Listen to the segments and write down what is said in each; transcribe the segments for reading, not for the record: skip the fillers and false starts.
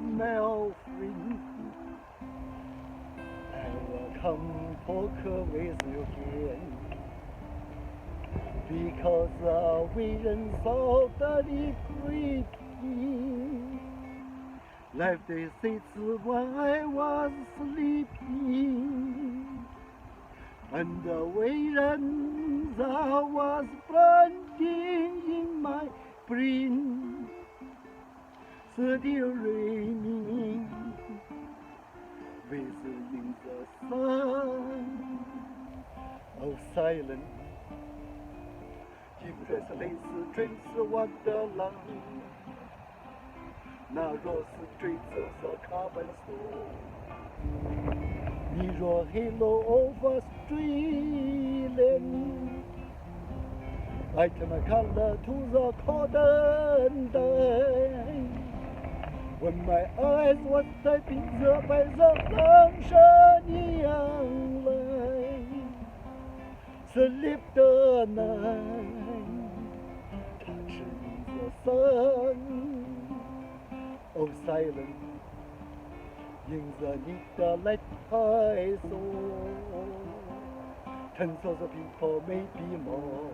my friend. I will come talk with you again, because the visions of the deep left the seats when I was sleeping, and the visions that was planting in my brain still remain, visiting the sun of silence. In restless dreams wonderland， 那若是追着所卡本索，你若 halo over streetland， I turn my color to the golden day. When my eyes was typing the by the sunshine young light, sleep the night, touching the sun of silence. In the need light I saw tens of people, maybe more.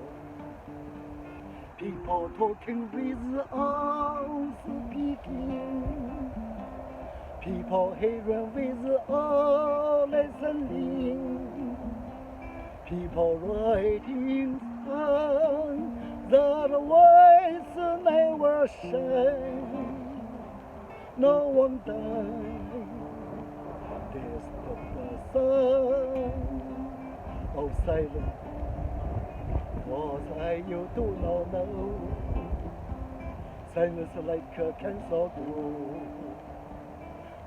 People talking without speaking, people hearing without listening, people writing songs that voice never shine. No one died, there's the sun of silence. Was I you do not know? Silence like a cancer grow.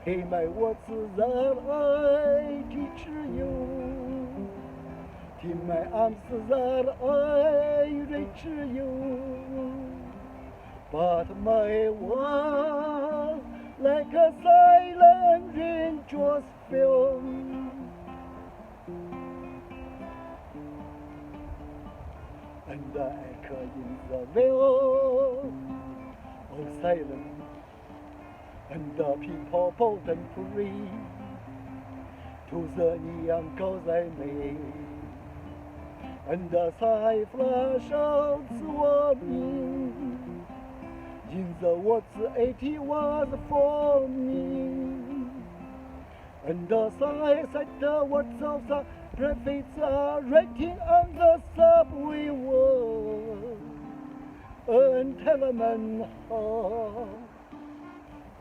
Hear my words that I teach you. In my arms that I reach you. But my words like a silent rain just fell. And the echo in the veil of silence, and the people bold and free to the neon goals I made, and the sky flash out swarming in the words 80 was for me, and the sky said the words of the prophets are writing on the subway wall, and tenement heart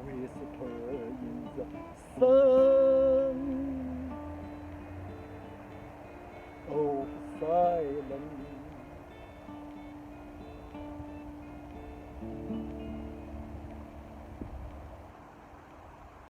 whisper in the sun.